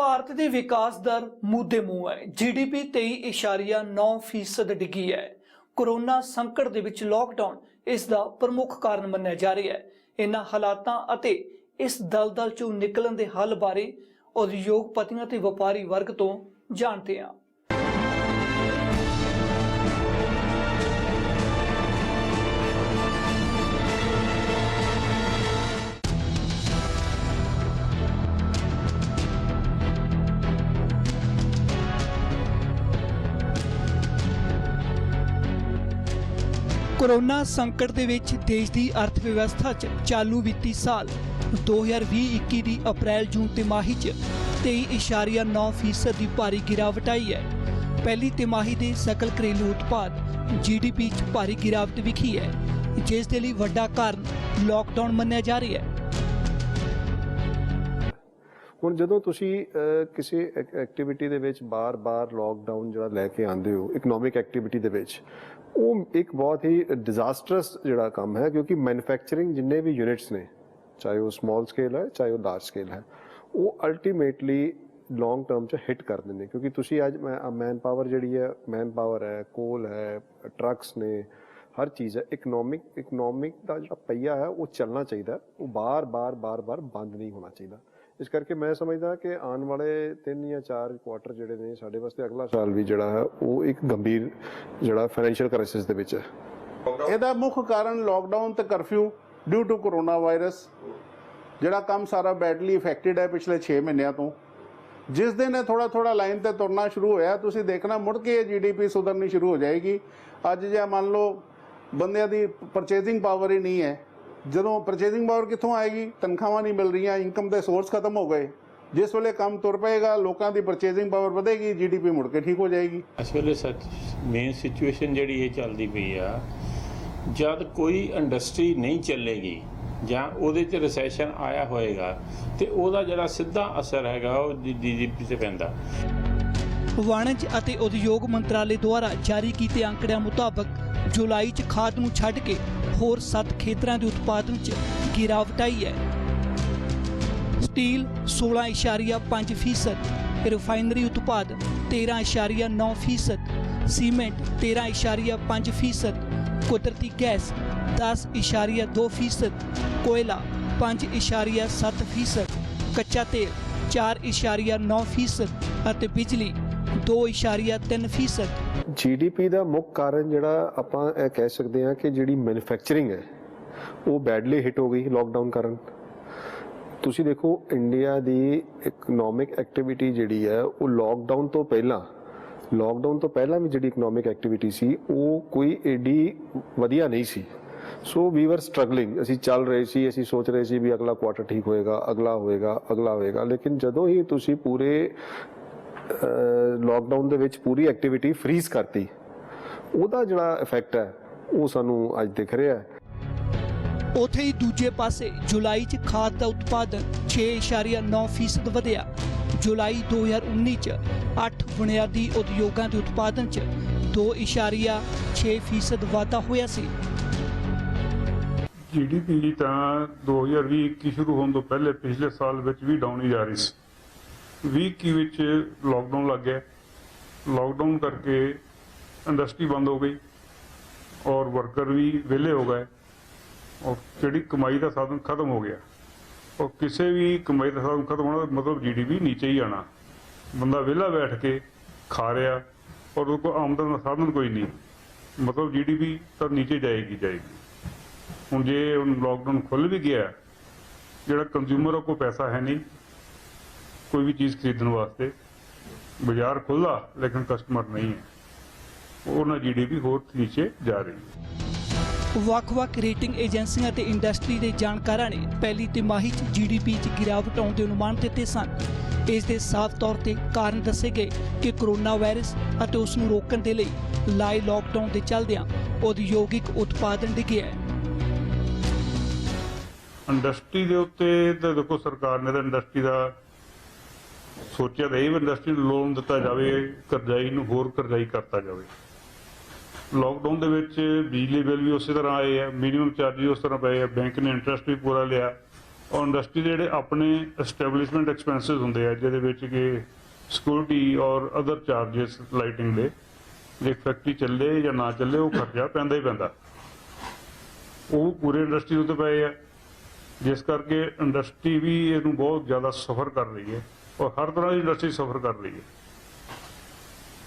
ਭਾਰਤ ਦੀ ਵਿਕਾਸ ਦਰ ਮੁੱਦੇ ਮੂੰਹ ਹੈ। GDP 23.9% ਡਿੱਗੀ ਹੈ। ਕੋਰੋਨਾ ਸੰਕਟ ਦੇ ਵਿੱਚ ਲੋਕਡਾਊਨ ਇਸ ਦਾ ਪ੍ਰਮੁੱਖ ਕਾਰਨ ਮੰਨਿਆ ਜਾ ਰਿਹਾ ਹੈ। ਇਹਨਾਂ ਹਾਲਾਤਾਂ ਅਤੇ ਇਸ ਦਲਦਲ ਚੋਂ ਨਿਕਲਣ ਦੇ ਹੱਲ ਬਾਰੇ ਉਦਯੋਗਪਤੀਆਂ ਤੇ ਵਪਾਰੀ ਵਰਗ ਤੋਂ ਜਾਣਦੇ ਹਾਂ। कोरोना संकट दे विच देश की अर्थव्यवस्था च चालू वित्ती साल 2020-21 की अप्रैल जून तिमाही च 23.9% की भारी गिरावट आई है। पहली तिमाही के सकल घरेलू उत्पाद GDP च भारी गिरावट विखी है, जिस दे लई वड्डा कारण लॉकडाउन मन्निया जा रहा है। ਹੁਣ ਜਦੋਂ ਤੁਸੀਂ ਕਿਸੇ ਐਕਟੀਵਿਟੀ ਦੇ ਵਿੱਚ ਬਾਰ-ਬਾਰ ਲੋਕਡਾਊਨ ਜਿਹੜਾ ਲੈ ਕੇ ਆਉਂਦੇ ਹੋ ਇਕਨੋਮਿਕ ਐਕਟੀਵਿਟੀ ਦੇ ਵਿੱਚ, ਉਹ ਇੱਕ ਬਹੁਤ ਹੀ ਡਿਜ਼ਾਸਟਰਸ ਜਿਹੜਾ ਕੰਮ ਹੈ, ਕਿਉਂਕਿ ਮੈਨੂਫੈਕਚਰਿੰਗ ਜਿੰਨੇ ਵੀ ਯੂਨਿਟਸ ਨੇ, ਚਾਹੇ ਉਹ ਸਮਾਲ ਸਕੇਲ ਹੈ ਚਾਹੇ ਉਹ ਲਾਰਜ ਸਕੇਲ ਹੈ, ਉਹ ਅਲਟੀਮੇਟਲੀ ਲੌਂਗ ਟਰਮ 'ਚ ਹਿੱਟ ਕਰਦੇ ਨੇ। ਕਿਉਂਕਿ ਤੁਸੀਂ ਅੱਜ ਮੈਨ ਪਾਵਰ ਜਿਹੜੀ ਹੈ, ਮੈਨ ਪਾਵਰ ਹੈ, ਕੋਲ ਹੈ, ਟਰੱਕਸ ਨੇ, ਹਰ ਚੀਜ਼ ਹੈ। ਇਕਨੋਮਿਕ ਦਾ ਜਿਹੜਾ ਪਹੀਆ ਹੈ ਉਹ ਚੱਲਣਾ ਚਾਹੀਦਾ, ਉਹ ਬਾਰ-ਬਾਰ ਬੰਦ ਨਹੀਂ ਹੋਣਾ ਚਾਹੀਦਾ। ਇਸ ਕਰਕੇ ਮੈਂ ਸਮਝਦਾ ਕਿ ਆਉਣ ਵਾਲੇ 3 ਜਾਂ 4 ਕੁਆਟਰ ਜਿਹੜੇ ਨੇ ਸਾਡੇ ਵਾਸਤੇ, ਅਗਲਾ ਸਾਲ ਵੀ ਜਿਹੜਾ ਹੈ ਉਹ ਇੱਕ ਗੰਭੀਰ ਜਿਹੜਾ ਫਾਈਨੈਂਸ਼ੀਅਲ ਕ੍ਰਾਈਸਿਸ ਦੇ ਵਿੱਚ ਹੈ। ਇਹਦਾ ਮੁੱਖ ਕਾਰਨ ਲੋਕਡਾਊਨ ਤੇ curfew due to coronavirus, ਜਿਹੜਾ ਕੰਮ ਸਾਰਾ ਬੈਡਲੀ ਇਫੈਕਟਡ ਹੈ ਪਿਛਲੇ 6 ਮਹੀਨਿਆਂ ਤੋਂ। ਜਿਸ ਦਿਨ ਇਹ ਥੋੜਾ ਲਾਈਨ ਤੇ ਤੁਰਨਾ ਸ਼ੁਰੂ ਹੋਇਆ, ਤੁਸੀਂ ਦੇਖਣਾ ਮੁੜ ਕੇ GDP ਸੁਧਰਨੀ ਸ਼ੁਰੂ ਹੋ ਜਾਏਗੀ। ਅੱਜ ਜੇ ਮੰਨ ਲਓ ਬੰਦਿਆਂ ਦੀ ਪਰਚੇਜ਼ਿੰਗ ਪਾਵਰ ਹੀ ਨਹੀਂ ਹੈ, ਜਦੋਂ ਪਰਚੇਜ਼ਿੰਗ ਪਾਵਰ ਕਿੱਥੋਂ ਆਏਗੀ? ਤਨਖਾਹਾਂ ਨਹੀਂ ਮਿਲ ਰਹੀਆਂ, ਇਨਕਮ ਦੇ ਸੋਰਸ ਖਤਮ ਹੋ ਗਏ। ਜਿਸ ਵੇਲੇ ਕੰਮ ਤੁਰ ਪਏਗਾ, ਲੋਕਾਂ ਦੀ ਪਰਚੇਜ਼ਿੰਗ ਪਾਵਰ ਵਧੇਗੀ, GDP ਮੁੜ ਕੇ ਠੀਕ ਹੋ ਜਾਏਗੀ। ਇਸ ਵੇਲੇ ਮੇਨ ਸਿਚੁਏਸ਼ਨ ਜਿਹੜੀ ਇਹ ਚੱਲਦੀ ਪਈ ਆ, ਜਦ ਕੋਈ ਇੰਡਸਟਰੀ ਨਹੀਂ ਚੱਲੇਗੀ ਜਾਂ ਉਹਦੇ 'ਚ ਰਿਸੈਸ਼ਨ ਆਇਆ ਹੋਏਗਾ ਤੇ ਉਹਦਾ ਜਿਹੜਾ ਸਿੱਧਾ ਅਸਰ ਹੈਗਾ ਉਹ GDP 'ਤੇ ਪੈਂਦਾ। ਵਾਣਿਜ ਅਤੇ ਉਦਯੋਗ ਮੰਤਰਾਲੇ ਦੁਆਰਾ ਜਾਰੀ ਕੀਤੇ ਅੰਕੜਿਆਂ ਮੁਤਾਬਕ जुलाई च खाद नूं छड्ड के होर 7 खेतरां दे उत्पादन च गिरावट आई है। स्टील 16.5%, रिफाइनरी उत्पाद 13.9%, सीमेंट 13.5%, कुदरती गैस 10.2%, कोयला 5.7%, कच्चा तेल 4.9% ਅਤੇ ਬਿਜਲੀ 2.3%। GDP ਦਾ ਮੁੱਖ ਕਾਰਨ ਜਿਹੜਾ ਆਪਾਂ ਇਹ ਕਹਿ ਸਕਦੇ ਹਾਂ ਕਿ ਜਿਹੜੀ ਮੈਨੂਫੈਕਚਰਿੰਗ ਹੈ ਉਹ ਬੈਡਲੀ ਹਿੱਟ ਹੋ ਗਈ ਲੋਕਡਾਊਨ ਕਾਰਨ। ਤੁਸੀਂ ਦੇਖੋ ਇੰਡੀਆ ਦੀ ਇਕਨੋਮਿਕ ਐਕਟੀਵਿਟੀ ਜਿਹੜੀ ਹੈ ਉਹ ਲੋਕਡਾਊਨ ਤੋਂ ਪਹਿਲਾਂ ਵੀ ਜਿਹੜੀ ਇਕਨੋਮਿਕ ਐਕਟੀਵਿਟੀ ਸੀ ਉਹ ਕੋਈ ਏਡੀ ਵਧੀਆ ਨਹੀਂ ਸੀ। ਸੋ ਵੀ ਵਰ ਸਟਰਗਲਿੰਗ, ਅਸੀਂ ਚੱਲ ਰਹੇ ਸੀ, ਅਸੀਂ ਸੋਚ ਰਹੇ ਸੀ ਵੀ ਅਗਲਾ ਕੁਆਟਰ ਠੀਕ ਹੋਏਗਾ, ਅਗਲਾ ਹੋਏਗਾ। ਲੇਕਿਨ ਜਦੋਂ ਹੀ ਤੁਸੀਂ ਪੂਰੇ ਲੋਕਡਾਊਨ ਦੇ ਵਿੱਚ ਪੂਰੀ ਐਕਟੀਵਿਟੀ ਫਰੀਜ਼ ਕਰਤੀ, ਉਹਦਾ ਜਿਹੜਾ ਇਫੈਕਟ ਹੈ ਉਹ ਸਾਨੂੰ ਅੱਜ ਦਿਖ ਰਿਹਾ ਹੈ। ਉੱਥੇ ਹੀ ਦੂਜੇ ਪਾਸੇ ਜੁਲਾਈ 'ਚ ਖਾਦ ਦਾ ਉਤਪਾਦਨ 6.9% ਵਧਿਆ। ਜੁਲਾਈ 2019 'ਚ 8 ਬੁਨਿਆਦੀ ਉਦਯੋਗਾਂ ਦੇ ਉਤਪਾਦਨ 'ਚ 2.6% ਵਾਧਾ ਹੋਇਆ ਸੀ। GDP ਤਾਂ 2020-21 ਸ਼ੁਰੂ ਹੋਣ ਤੋਂ ਪਹਿਲੇ ਪਿਛਲੇ ਸਾਲ ਵਿੱਚ ਵੀ ਡਾਊਨ ਹੀ ਜਾ ਰਹੀ ਸੀ। 2021 ਵਿੱਚ ਲੋਕਡਾਊਨ ਲੱਗ ਗਿਆ। ਲੋਕਡਾਊਨ ਕਰਕੇ ਇੰਡਸਟਰੀ ਬੰਦ ਹੋ ਗਈ ਔਰ ਵਰਕਰ ਵੀ ਵਿਹਲੇ ਹੋ ਗਏ ਔਰ ਜਿਹੜੀ ਕਮਾਈ ਦਾ ਸਾਧਨ ਖਤਮ ਹੋ ਗਿਆ। ਔਰ ਕਿਸੇ ਵੀ ਕਮਾਈ ਦਾ ਸਾਧਨ ਖਤਮ ਹੋਣਾ ਦਾ ਮਤਲਬ GDP ਨੀਚੇ ਹੀ ਆਣਾ। ਬੰਦਾ ਵਿਹਲਾ ਬੈਠ ਕੇ ਖਾ ਰਿਹਾ ਔਰ ਉਹਦੇ ਕੋਲ ਆਮਦਨ ਦਾ ਸਾਧਨ ਕੋਈ ਨਹੀਂ, ਮਤਲਬ GDP ਤਾਂ ਨੀਚੇ ਜਾਏਗੀ। ਹੁਣ ਜੇ ਲੋਕਡਾਊਨ ਖੁੱਲ੍ਹ ਵੀ ਗਿਆ, ਜਿਹੜਾ ਕੰਜ਼ਿਊਮਰ ਕੋਲ ਪੈਸਾ ਹੈ ਨਹੀਂ ਕੋਈ ਵੀ ਚੀਜ਼ ਖਰੀਦਣ ਵਾਸਤੇ, ਬਾਜ਼ਾਰ ਖੁੱਲ੍ਹਾ ਲੇਕਿਨ ਕਸਟਮਰ ਨਹੀਂ ਹੈ, ਉਹਨਾਂ GDP ਹੋਰ ਨੀਚੇ ਜਾ ਰਹੀ ਹੈ। ਵੱਖ-ਵੱਖ ਰੇਟਿੰਗ ਏਜੰਸੀਆਂ ਤੇ ਇੰਡਸਟਰੀ ਦੇ ਜਾਣਕਾਰਾਂ ਨੇ ਪਹਿਲੀ ਤਿਮਾਹੀ 'ਚ GDP 'ਚ ਗਿਰਾਵਟ ਆਉਣ ਦੇ ਅਨੁਮਾਨ ਦਿੱਤੇ ਸਨ। ਇਸ ਦੇ ਸਾਫ਼ ਤੌਰ ਤੇ ਕਾਰਨ ਦੱਸੇ ਗਏ ਕਿ ਕੋਰੋਨਾ ਵਾਇਰਸ ਅਤੇ ਉਸ ਨੂੰ ਰੋਕਣ ਦੇ ਲਈ ਲਾਏ ਲੋਕਡਾਊਨ ਦੇ ਚੱਲਦਿਆਂ ਉਦਯੋਗਿਕ ਉਤਪਾਦਨ ਡਿੱਗਿਆ ਹੈ। ਇੰਡਸਟਰੀ ਦੇ ਉੱਤੇ ਤਾਂ ਦੇਖੋ ਸਰਕਾਰ ਨੇ ਤਾਂ ਇੰਡਸਟਰੀ ਦਾ ਸੋਚਿਆ ਤਾਂ ਇਹ ਵੀ ਇੰਡਸਟਰੀ ਨੂੰ ਲੋਨ ਦਿੱਤਾ ਜਾਵੇ, ਕਰਜ਼ਾਈ ਨੂੰ ਹੋਰ ਕਰਜ਼ਾਈ ਕਰਤਾ ਜਾਵੇ। लॉकडाउन ਦੇ ਵਿੱਚ ਬਿਜਲੀ ਬਿੱਲ ਵੀ ਉਸੇ ਤਰ੍ਹਾਂ ਆਏ ਆ, ਮਿਨੀਮਮ ਚਾਰਜਿਸ ਉਸ ਤਰ੍ਹਾਂ ਪਏ ਆ, ਬੈਂਕ ਨੇ ਇੰਟਰਸਟ ਵੀ ਪੂਰਾ ਲਿਆ ਔਰ ਇੰਡਸਟਰੀ ਦੇ ਜਿਹੜੇ ਆਪਣੇ ਐਸਟੈਬਲਿਸ਼ਮੈਂਟ ਐਕਸਪੈਂਸਿਸ ਹੁੰਦੇ ਆ ਜਿਹਦੇ ਵਿੱਚ ਕਿ ਸਿਕਿਉਰਿਟੀ ਔਰ ਅਦਰ ਚਾਰजेस ਲਾਈਟਿੰਗ ਦੇ, ਜੇ ਫੈਕਟਰੀ ਚੱਲੇ ਜਾਂ ਨਾ ਚੱਲੇ ਉਹ ਖਰਚਾ ਪੈਂਦਾ ਹੀ ਪੈਂਦਾ, ਉਹ ਪੂਰੇ ਇੰਡਸਟਰੀ ਉੱਤੇ ਪਏ ਆ, ਜਿਸ ਕਰਕੇ ਇੰਡਸਟਰੀ ਵੀ ਇਹਨੂੰ ਬਹੁਤ ਜ਼ਿਆਦਾ ਸਫਰ ਕਰ ਰਹੀ ਹੈ ਔਰ ਹਰ ਤਰ੍ਹਾਂ ਦੀ ਇੰਡਸਟਰੀ ਸਫਰ ਕਰ ਰਹੀ ਹੈ।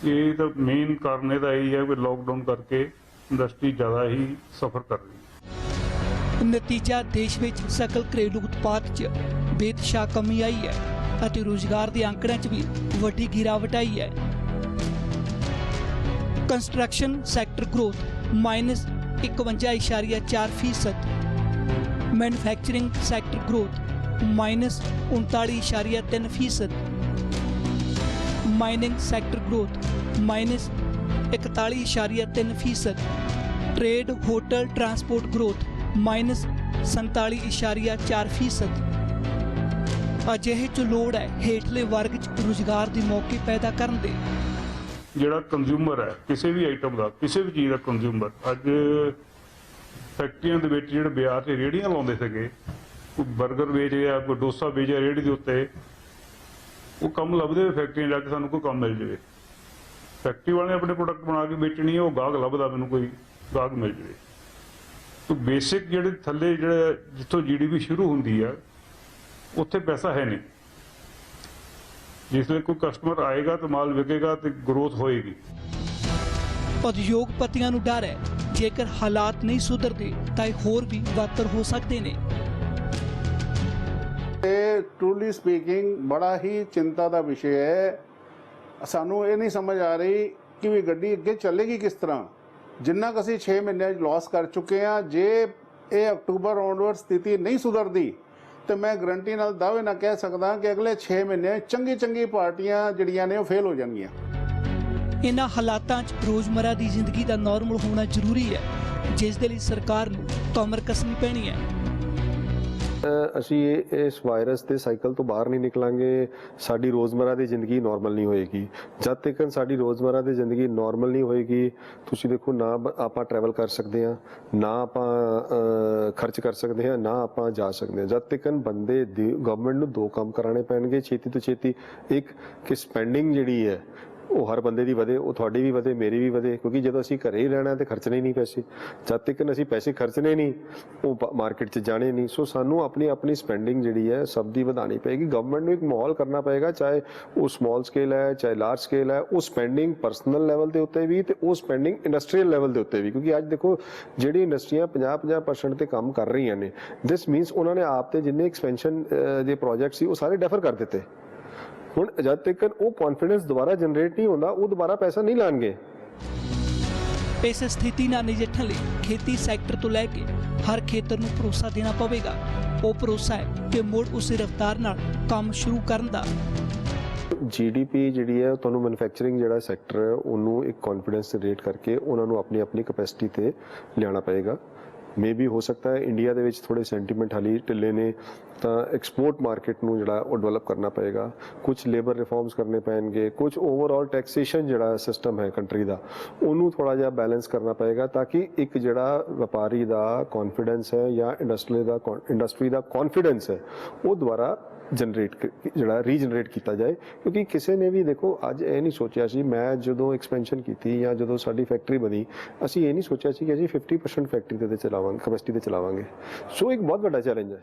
ਇਹ ਤਾਂ ਮੇਨ ਕਾਰਨ ਇਹਦਾ ਇਹੀ ਹੈ ਕਿ ਲੋਕਡਾਊਨ ਕਰਕੇ ਇੰਡਸਟਰੀ ਜ਼ਿਆਦਾ ਹੀ ਸਫਰ ਕਰ ਰਹੀ ਹੈ। ਨਤੀਜਾ ਦੇਸ਼ ਵਿੱਚ ਸਕਲ ਘਰੇਲੂ ਉਤਪਾਦ 'ਚ ਬੇਤਸ਼ਾ ਕਮੀ ਆਈ ਹੈ ਅਤੇ ਰੁਜ਼ਗਾਰ ਦੇ ਅੰਕੜਿਆਂ 'ਚ ਵੀ ਵੱਡੀ ਗਿਰਾਵਟ ਆਈ ਹੈ। Construction sector growth -51.4%, manufacturing sector growth -39.3%, mining sector growth -41.3%, trade hotel transport growth -47.4%। ਅਜਿਹੇ 'ਚ ਲੋੜ ਹੈ ਹੇਠਲੇ ਵਰਗ 'ਚ ਰੁਜ਼ਗਾਰ ਦੇ ਮੌਕੇ ਪੈਦਾ ਕਰਨ ਦੇ। ਜਿਹੜਾ ਕੰਜ਼ਿਊਮਰ ਹੈ ਕਿਸੇ ਵੀ ਆਈਟਮ ਦਾ, ਕਿਸੇ ਵੀ ਚੀਜ਼ ਦਾ ਕੰਜ਼ਿਊਮਰ, ਅੱਜ ਫੈਕਟਰੀਆਂ ਦੇ ਵਿੱਚ ਜਿਹੜੇ ਬਾਜ਼ਾਰ 'ਚ ਰੇਹੜੀਆਂ ਲਾਉਂਦੇ ਸੀਗੇ, ਕੋਈ 버ਗਰ ਵੇਚ ਰਿਹਾ, ਕੋਈ ਡੋਸਾ ਵੇਚ ਰਿਹਾ ਰੇਹੜੀ ਦੇ ਉੱਤੇ, ਉਹ ਕੰਮ ਲੱਭਦੇ ਹੋਏ ਫੈਕਟਰੀਆਂ ਜਾ ਕੇ ਸਾਨੂੰ ਕੋਈ ਕੰਮ ਮਿਲ ਜਾਵੇ। ਫੈਕਟਰੀ ਵਾਲੇ ਆਪਣੇ ਪ੍ਰੋਡਕਟ ਬਣਾ ਕੇ ਵੇਚਣੀ ਹੈ, ਉਹ ਗਾਹਕ ਲੱਭਦਾ ਮੈਨੂੰ ਕੋਈ ਗਾਹਕ ਮਿਲ ਜਾਵੇ। ਤਾਂ ਬੇਸਿਕ ਜਿਹੜੇ ਥੱਲੇ ਜਿਹੜੇ ਜਿੱਥੋਂ GDP ਸ਼ੁਰੂ ਹੁੰਦੀ ਆ ਉੱਥੇ ਪੈਸਾ ਹੈ ਨਹੀਂ। ਜਿਸ ਲਈ ਕੋਈ ਕਸਟਮਰ ਆਏਗਾ ਤਾਂ ਮਾਲ ਵਿਕੇਗਾ ਤੇ ਗਰੋਥ ਹੋਏਗੀ। ਉਦਯੋਗਪਤੀਆਂ ਨੂੰ ਡਰ ਹੈ ਜੇਕਰ ਹਾਲਾਤ ਨਹੀਂ ਸੁਧਰਦੇ ਤਾਂ ਇਹ ਹੋਰ ਵੀ ਬਦਤਰ ਹੋ ਸਕਦੇ ਨੇ। ਇਹ ਟਰੂਲੀ ਸਪੀਕਿੰਗ ਬੜਾ ਹੀ ਚਿੰਤਾ ਦਾ ਵਿਸ਼ੇ ਹੈ। ਸਾਨੂੰ ਇਹ ਨਹੀਂ ਸਮਝ ਆ ਰਹੀ ਕਿ ਵੀ ਗੱਡੀ ਅੱਗੇ ਚੱਲੇਗੀ ਕਿਸ ਤਰ੍ਹਾਂ। ਜਿੰਨਾ ਕੁ ਅਸੀਂ 6 ਮਹੀਨਿਆਂ 'ਚ ਲਾਸ ਕਰ ਚੁੱਕੇ ਹਾਂ, ਜੇ ਇਹ ਅਕਤੂਬਰ ਆਨਵਰਡ ਸਥਿਤੀ ਨਹੀਂ ਸੁਧਰਦੀ ਤੇ ਮੈਂ ਗਰੰਟੀ ਨਾਲ ਦਾਅਵੇ ਨਾਲ ਕਹਿ ਸਕਦਾ ਕਿ ਅਗਲੇ 6 ਮਹੀਨੇ ਚੰਗੀ ਪਾਰਟੀਆਂ ਜਿਹੜੀਆਂ ਨੇ ਉਹ ਫੇਲ ਹੋ ਜਾਣਗੀਆਂ। ਇਹਨਾਂ ਹਾਲਾਤਾਂ 'ਚ ਰੋਜ਼ਮਰਾ ਦੀ ਜ਼ਿੰਦਗੀ ਦਾ ਨਾਰਮਲ ਹੋਣਾ ਜ਼ਰੂਰੀ ਹੈ, ਜਿਸ ਦੇ ਲਈ ਸਰਕਾਰ ਨੂੰ ਕਮਰ ਕੱਸਣੀ ਪੈਣੀ ਹੈ। ਅਸੀਂ ਇਸ ਵਾਇਰਸ ਦੇ ਸਾਈਕਲ ਤੋਂ ਬਾਹਰ ਨਹੀਂ ਨਿਕਲਾਂਗੇ, ਸਾਡੀ ਰੋਜ਼ਮਰਾ ਦੀ ਜ਼ਿੰਦਗੀ ਨਾਰਮਲ ਨਹੀਂ ਹੋਏਗੀ। ਜਦ ਤੱਕ ਸਾਡੀ ਰੋਜ਼ਮਰਾ ਦੀ ਜ਼ਿੰਦਗੀ ਨਾਰਮਲ ਨਹੀਂ ਹੋਏਗੀ, ਤੁਸੀਂ ਦੇਖੋ ਨਾ ਆਪਾਂ ਟਰੈਵਲ ਕਰ ਸਕਦੇ ਹਾਂ, ਨਾ ਆਪਾਂ ਖਰਚ ਕਰ ਸਕਦੇ ਹਾਂ, ਨਾ ਆਪਾਂ ਜਾ ਸਕਦੇ ਹਾਂ। ਜਦ ਤੱਕ ਬੰਦੇ ਦੀ ਗਵਰਨਮੈਂਟ ਨੂੰ 2 ਕੰਮ ਕਰਾਉਣੇ ਪੈਣਗੇ ਛੇਤੀ ਤੋਂ ਛੇਤੀ। ਇੱਕ ਕਿ ਸਪੈਂਡਿੰਗ ਜਿਹੜੀ ਹੈ ਉਹ ਹਰ ਬੰਦੇ ਦੀ ਵਧੇ, ਉਹ ਤੁਹਾਡੀ ਵੀ ਵਧੇ, ਮੇਰੀ ਵੀ ਵਧੇ, ਕਿਉਂਕਿ ਜਦੋਂ ਅਸੀਂ ਘਰੇ ਹੀ ਰਹਿਣਾ ਤੇ ਖਰਚਣੇ ਹੀ ਨਹੀਂ ਪੈਸੇ। ਜਦ ਤੱਕ ਅਸੀਂ ਪੈਸੇ ਖਰਚਣੇ ਨਹੀਂ, ਉਹ ਮਾਰਕੀਟ 'ਚ ਜਾਣੇ ਨਹੀਂ। ਸੋ ਸਾਨੂੰ ਆਪਣੀ ਸਪੈਂਡਿੰਗ ਜਿਹੜੀ ਹੈ ਸਭ ਦੀ ਵਧਾਉਣੀ ਪਏਗੀ। ਗਵਰਨਮੈਂਟ ਨੂੰ ਇੱਕ ਮਾਹੌਲ ਕਰਨਾ ਪਏਗਾ, ਚਾਹੇ ਉਹ ਸਮਾਲ ਸਕੇਲ ਹੈ ਚਾਹੇ ਲਾਰਜ ਸਕੇਲ ਹੈ, ਉਹ ਸਪੈਂਡਿੰਗ ਪਰਸਨਲ ਲੈਵਲ ਦੇ ਉੱਤੇ ਵੀ ਤੇ ਉਹ ਸਪੈਂਡਿੰਗ ਇੰਡਸਟਰੀਅਲ ਲੈਵਲ ਦੇ ਉੱਤੇ ਵੀ। ਕਿਉਂਕਿ ਅੱਜ ਦੇਖੋ ਜਿਹੜੀ ਇੰਡਸਟਰੀਆਂ 50% ਤੇ ਕੰਮ ਕਰ ਰਹੀਆਂ ਨੇ, ਦਿਸ ਮੀਨਸ ਉਹਨਾਂ ਨੇ ਆਪ ਤੇ ਜਿੰਨੇ ਐਕਸਪੈਂਸ਼ਨ ਦੇ ਪ੍ਰੋਜੈਕਟ ਸੀ ਉਹ ਸਾਰੇ ਡੈਫਰ ਕਰ ਦਿੱਤੇ। ਹੁਣ ਜਦ ਤੱਕ ਉਹ ਕੌਨਫੀਡੈਂਸ ਦੁਬਾਰਾ ਜਨਰੇਟ ਨਹੀਂ ਹੁੰਦਾ, ਉਹ ਦੁਬਾਰਾ ਪੈਸਾ ਨਹੀਂ ਲਾਣਗੇ। ਇਸ ਸਥਿਤੀ ਨਾਲ ਨਜਿੱਠਣ ਲਈ ਖੇਤੀ ਸੈਕਟਰ ਤੋਂ ਲੈ ਕੇ ਹਰ ਖੇਤਰ ਨੂੰ ਭਰੋਸਾ ਦੇਣਾ ਪਵੇਗਾ। ਉਹ ਭਰੋਸਾ ਹੈ ਕਿ ਮੁੜ ਉਸੇ ਰਫ਼ਤਾਰ ਨਾਲ ਕੰਮ ਸ਼ੁਰੂ ਕਰਨ ਦਾ। GDP ਜਿਹੜੀ ਹੈ ਤੁਹਾਨੂੰ ਮੈਨੂਫੈਕਚਰਿੰਗ ਜਿਹੜਾ ਸੈਕਟਰ ਹੈ ਉਹਨੂੰ ਇੱਕ ਕੌਨਫੀਡੈਂਸ ਰੇਟ ਕਰਕੇ ਉਹਨਾਂ ਨੂੰ ਆਪਣੀ ਕੈਪੈਸਿਟੀ ਤੇ ਲਿਆਉਣਾ ਪਏਗਾ। ਮੇ ਵੀ ਹੋ ਸਕਦਾ ਹੈ ਇੰਡੀਆ ਦੇ ਵਿੱਚ ਥੋੜੇ ਸੈਂਟੀਮੈਂਟ ਹਾਲੀ ਢਿੱਲੇ ਨੇ, ਤਾਂ ਐਕਸਪੋਰਟ ਮਾਰਕੀਟ ਨੂੰ ਜਿਹੜਾ ਉਹ ਡਿਵੈਲਪ ਕਰਨਾ ਪਏਗਾ। ਕੁਝ ਲੇਬਰ ਰਿਫਾਰਮਸ ਕਰਨੇ ਪੈਣਗੇ, ਕੁਝ ਓਵਰਆਲ ਟੈਕਸੇਸ਼ਨ ਜਿਹੜਾ ਸਿਸਟਮ ਹੈ ਕੰਟਰੀ ਦਾ ਉਹਨੂੰ ਥੋੜਾ ਜਿਹਾ ਬੈਲੈਂਸ ਕਰਨਾ ਪਏਗਾ, ਤਾਂ ਕਿ ਇੱਕ ਜਿਹੜਾ ਵਪਾਰੀ ਦਾ ਕੌਨਫੀਡੈਂਸ ਹੈ ਜਾਂ ਇੰਡਸਟਰੀ ਦਾ ਕੌਨਫੀਡੈਂਸ ਹੈ ਉਹ ਦੁਬਾਰਾ ਰੀਜਨਰੇਟ ਕੀਤਾ ਜਾਏ। ਕਿਉਂਕਿ ਕਿਸੇ ਨੇ ਵੀ ਦੇਖੋ ਅੱਜ ਇਹ ਨਹੀਂ ਸੋਚਿਆ ਸੀ, ਮੈਂ ਜਦੋਂ ਐਕਸਪੈਂਸ਼ਨ ਕੀਤੀ ਜਾਂ ਜਦੋਂ ਸਾਡੀ ਫੈਕਟਰੀ ਬਣੀ, ਅਸੀਂ ਇਹ ਨਹੀਂ ਸੋਚਿਆ ਸੀ ਕਿ ਅਸੀਂ 50% ਫੈਕਟਰੀ ਤੇ ਚਲਾਵਾਂਗੇ, ਕੈਪੈਸਿਟੀ ਤੇ ਚਲਾਵਾਂਗੇ। ਸੋ ਇੱਕ ਬਹੁਤ ਵੱਡਾ ਚੈਲੰਜ ਹੈ।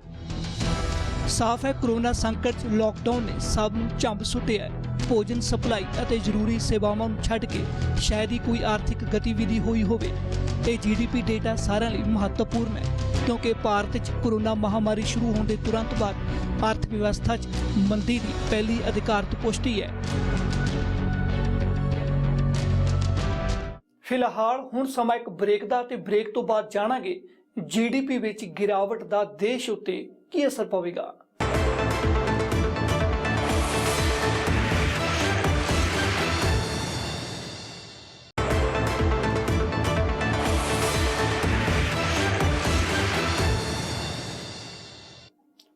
ਸਾਫ਼ ਹੈ ਕੋਰੋਨਾ ਸੰਕਟ 'ਚ ਲਾਕਡਾਊਨ ਨੇ ਸਭ ਨੂੰ ਝੰਬ ਸੁੱਟਿਆ। ਭੋਜਨ ਸਪਲਾਈ ਅਤੇ ਜ਼ਰੂਰੀ ਸੇਵਾਵਾਂ ਨੂੰ ਛੱਡ ਕੇ ਸ਼ਾਇਦ ਹੀ ਕੋਈ ਆਰਥਿਕ ਗਤੀਵਿਧੀ ਹੋਈ ਹੋਵੇ। ਇਹ GDP ਡੇਟਾ ਸਾਰਿਆਂ ਲਈ ਮਹੱਤਵਪੂਰਨ ਹੈ, ਕਿਉਂਕਿ ਭਾਰਤ 'ਚ ਕੋਰੋਨਾ ਮਹਾਮਾਰੀ ਸ਼ੁਰੂ ਹੋਣ ਦੇ ਤੁਰੰਤ ਬਾਅਦ ਅਰਥ ਵਿਵਸਥਾ 'ਚ ਮੰਦੀ ਦੀ ਪਹਿਲੀ ਅਧਿਕਾਰਤ ਪੁਸ਼ਟੀ ਹੈ। ਫਿਲਹਾਲ ਹੁਣ ਸਮਾਂ ਇੱਕ ਬ੍ਰੇਕ ਦਾ, ਤੇ ਬ੍ਰੇਕ ਤੋਂ ਬਾਅਦ ਜਾਣਾਂਗੇ GDP ਵਿੱਚ ਗਿਰਾਵਟ ਦਾ ਦੇਸ਼ ਉੱਤੇ ਕੀ ਅਸਰ ਪਵੇਗਾ।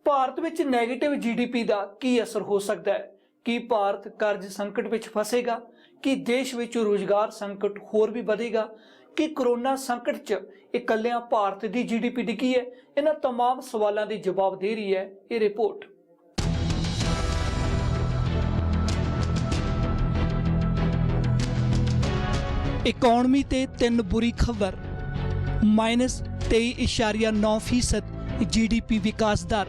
ਭਾਰਤ ਵਿੱਚ ਨੈਗੇਟਿਵ GDP ਦਾ ਕੀ ਅਸਰ ਹੋ ਸਕਦਾ ਹੈ? ਕੀ ਭਾਰਤ ਕਰਜ਼ ਸੰਕਟ ਵਿੱਚ ਫਸੇਗਾ? ਕੀ ਦੇਸ਼ ਵਿੱਚ ਰੁਜ਼ਗਾਰ ਸੰਕਟ ਹੋਰ ਵੀ ਵਧੇਗਾ? ਕਿ ਕਰੋਨਾ ਸੰਕਟ 'ਚ ਇਕੱਲਿਆਂ ਭਾਰਤ ਦੀ GDP ਡਿੱਗੀ ਹੈ? ਇਹਨਾਂ तमाम ਸਵਾਲਾਂ ਦੇ ਜਵਾਬ ਦੇ ਰਹੀ ਹੈ ਇਹ ਰਿਪੋਰਟ। ਇਕਨੋਮੀ ਤੇ ਤਿੰਨ ਬੁਰੀ ਖਬਰ। -23.9% GDP ਵਿਕਾਸ ਦਰ,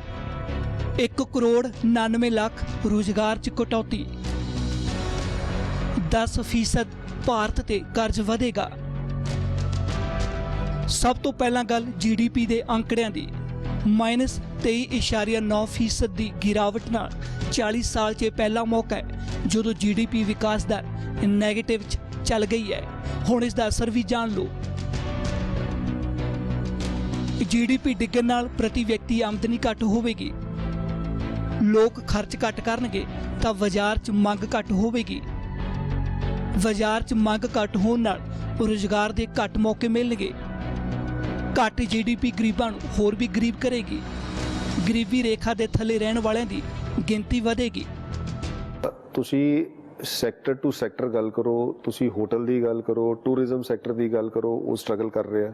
1 ਕਰੋੜ 99 ਲੱਖ ਰੁਜ਼ਗਾਰ 'ਚ ਕਟੌਤੀ, 10% ਭਾਰਤ ਤੇ ਕਰਜ਼ ਵਧੇਗਾ। ਸਭ ਤੋਂ ਪਹਿਲਾਂ ਗੱਲ GDP ਦੇ ਅੰਕੜਿਆਂ ਦੀ। -23.9% ਦੀ ਗਿਰਾਵਟ ਨਾਲ 40 ਸਾਲ 'ਚ ਪਹਿਲਾ ਮੌਕਾ ਹੈ ਜਦੋਂ GDP ਵਿਕਾਸ ਦਰ ਨੈਗੇਟਿਵ 'ਚ ਚੱਲ ਗਈ ਹੈ। ਹੁਣ ਇਸ ਦਾ ਅਸਰ ਵੀ ਜਾਣ ਲਓ। GDP ਡਿੱਗਣ ਨਾਲ ਪ੍ਰਤੀ ਵਿਅਕਤੀ ਆਮਦਨੀ ਘੱਟ ਹੋਵੇਗੀ, ਲੋਕ ਖਰਚ ਘੱਟ ਕਰਨਗੇ ਤਾਂ ਬਾਜ਼ਾਰ 'ਚ ਮੰਗ ਘੱਟ ਹੋਵੇਗੀ। ਬਾਜ਼ਾਰ 'ਚ ਮੰਗ ਘੱਟ ਹੋਣ ਨਾਲ ਰੁਜ਼ਗਾਰ ਦੇ ਘੱਟ ਮੌਕੇ ਮਿਲਣਗੇ। ਘੱਟ GDP ਗਰੀਬਾਂ ਨੂੰ ਹੋਰ ਵੀ ਗਰੀਬ ਕਰੇਗੀ। ਗਰੀਬੀ ਰੇਖਾ ਦੇ ਥੱਲੇ ਰਹਿਣ ਵਾਲਿਆਂ ਦੀ ਗਿਣਤੀ ਵਧੇਗੀ। ਤੁਸੀਂ ਸੈਕਟਰ ਟੂ ਸੈਕਟਰ ਗੱਲ ਕਰੋ, ਤੁਸੀਂ ਹੋਟਲ ਦੀ ਗੱਲ ਕਰੋ, ਟੂਰਿਜ਼ਮ ਸੈਕਟਰ ਦੀ ਗੱਲ ਕਰੋ, ਉਹ ਸਟਰਗਲ ਕਰ ਰਿਹਾ।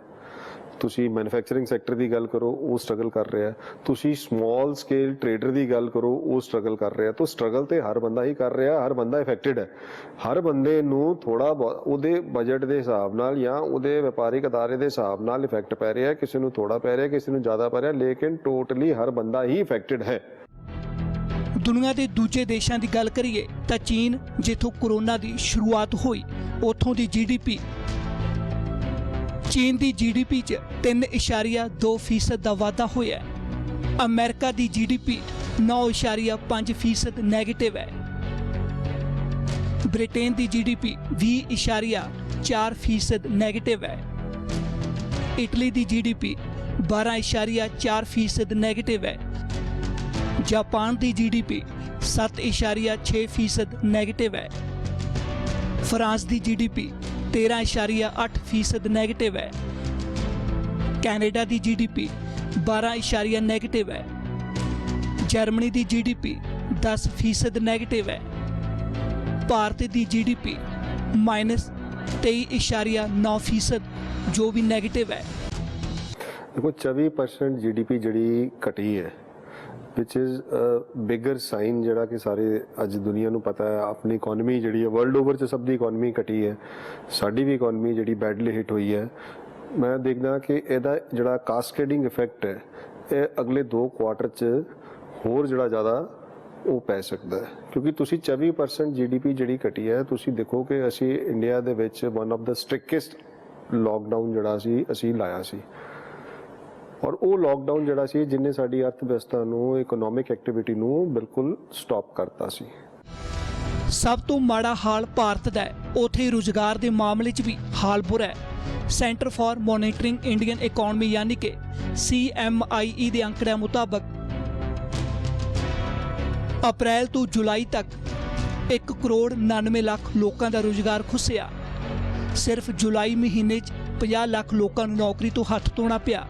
ਤੁਸੀਂ ਮੈਨੂਫੈਕਚਰਿੰਗ ਸੈਕਟਰ ਦੀ ਗੱਲ ਕਰੋ, ਉਹ ਸਟਰਗਲ ਕਰ ਰਿਹਾ। ਤੁਸੀਂ ਸਮਾਲ ਸਕੇਲ ਟ੍ਰੇਡਰ ਦੀ ਗੱਲ ਕਰੋ, ਉਹ ਸਟਰਗਲ ਕਰ ਰਿਹਾ। ਤਾਂ ਸਟਰਗਲ ਤੇ ਹਰ ਬੰਦਾ ਹੀ ਕਰ ਰਿਹਾ, ਹਰ ਬੰਦਾ ਇਫੈਕਟਡ ਹੈ। ਹਰ ਬੰਦੇ ਨੂੰ ਥੋੜਾ ਉਹਦੇ ਬਜਟ ਦੇ ਹਿਸਾਬ ਨਾਲ ਜਾਂ ਉਹਦੇ ਵਪਾਰਿਕ ਅਦਾਰੇ ਦੇ ਹਿਸਾਬ ਨਾਲ ਇਫੈਕਟ ਪੈ ਰਿਹਾ। ਕਿਸੇ ਨੂੰ ਥੋੜਾ ਪੈ ਰਿਹਾ, ਕਿਸੇ ਨੂੰ ਜ਼ਿਆਦਾ ਪੈ ਰਿਹਾ, ਲੇਕਿਨ ਟੋਟਲੀ ਹਰ ਬੰਦਾ ਹੀ ਇਫੈਕਟਡ ਹੈ। ਦੁਨੀਆ ਦੇ ਦੂਜੇ ਦੇਸ਼ਾਂ ਦੀ ਗੱਲ ਕਰੀਏ ਤਾਂ ਚੀਨ, ਜਿੱਥੋਂ ਕੋਰੋਨਾ ਦੀ ਸ਼ੁਰੂਆਤ ਹੋਈ, ਉੱਥੋਂ ਦੀ GDP, ਚੀਨ ਦੀ GDP 'ਚ 3.2% ਦਾ ਵਾਧਾ ਹੋਇਆ। ਅਮਰੀਕਾ ਦੀ GDP 9.5% ਨੈਗੇਟਿਵ ਹੈ। ਬ੍ਰਿਟੇਨ ਦੀ GDP 20.4% ਨੈਗੇਟਿਵ ਹੈ। ਇਟਲੀ ਦੀ GDP 12.4% ਨੈਗੇਟਿਵ ਹੈ। ਜਾਪਾਨ ਦੀ GDP 7.6% ਨੈਗੇਟਿਵ ਹੈ। ਫਰਾਂਸ ਦੀ GDP 13.8% ਨੈਗੇਟਿਵ ਹੈ। ਕੈਨੇਡਾ ਦੀ GDP 12 ਨੈਗੇਟਿਵ ਹੈ। ਜਰਮਨੀ ਦੀ GDP 10% ਨੈਗੇਟਿਵ ਹੈ। ਭਾਰਤ ਦੀ GDP -23.9% ਜੋ ਵੀ ਨੈਗੇਟਿਵ ਹੈ। ਦੇਖੋ 24% GDP ਜਿਹੜੀ ਘਟੀ ਹੈ, ਵਿਚ ਇਜ਼ ਬਿਗਰ ਸਾਈਨ ਜਿਹੜਾ ਕਿ ਸਾਰੇ ਅੱਜ ਦੁਨੀਆ ਨੂੰ ਪਤਾ ਹੈ। ਆਪਣੀ ਇਕਨੋਮੀ ਜਿਹੜੀ ਹੈ ਵਰਲਡ ਓਵਰ 'ਚ ਸਭ ਦੀ ਇਕਨੋਮੀ ਘਟੀ ਹੈ, ਸਾਡੀ ਵੀ ਇਕਨੋਮੀ ਜਿਹੜੀ ਬੈਡਲੀ ਹਿੱਟ ਹੋਈ ਹੈ। ਮੈਂ ਦੇਖਦਾ ਕਿ ਇਹਦਾ ਜਿਹੜਾ ਕਾਸਕੇਡਿੰਗ ਇਫੈਕਟ ਹੈ ਇਹ ਅਗਲੇ 2 ਕੁਆਟਰ 'ਚ ਹੋਰ ਜਿਹੜਾ ਜ਼ਿਆਦਾ ਉਹ ਪੈ ਸਕਦਾ ਹੈ, ਕਿਉਂਕਿ ਤੁਸੀਂ 24% GDP ਜਿਹੜੀ ਘਟੀ ਹੈ। ਤੁਸੀਂ ਦੇਖੋ ਕਿ ਅਸੀਂ ਇੰਡੀਆ ਦੇ ਵਿੱਚ ਵਨ ਆਫ ਦਾ ਸਟ੍ਰਿਕਟੈਸਟ ਲੋਕਡਾਊਨ ਜਿਹੜਾ ਅਸੀਂ ਲਾਇਆ ਸੀ, ਔਰ ਉਹ ਲੋਕਡਾਊਨ ਜਿਹੜਾ ਸੀ ਜਿੰਨੇ ਸਾਡੀ ਅਰਥ ਵਿਵਸਥਾ ਨੂੰ, ਇਕਨੋਮਿਕ ਐਕਟੀਵਿਟੀ ਨੂੰ ਬਿਲਕੁਲ ਸਟਾਪ ਕਰਤਾ ਸੀ। ਸਭ ਤੋਂ ਮਾੜਾ ਹਾਲ ਭਾਰਤ ਦਾ ਹੈ, ਉੱਥੇ ਰੁਜ਼ਗਾਰ ਦੇ ਮਾਮਲੇ 'ਚ ਵੀ ਹਾਲ ਬੁਰਾ ਹੈ। Centre for monitoring Indian economy ਯਾਨੀ ਕਿ CMIE ਦੇ ਅੰਕੜਿਆਂ ਮੁਤਾਬਕ ਅਪ੍ਰੈਲ ਤੋਂ ਜੁਲਾਈ ਤੱਕ 1 ਕਰੋੜ 99 ਲੱਖ ਲੋਕਾਂ ਦਾ ਰੁਜ਼ਗਾਰ ਖੁੱਸਿਆ। ਸਿਰਫ ਜੁਲਾਈ ਮਹੀਨੇ 'ਚ 50 ਲੱਖ ਲੋਕਾਂ ਨੂੰ ਨੌਕਰੀ ਤੋਂ ਹੱਥ ਧੋਣਾ ਪਿਆ।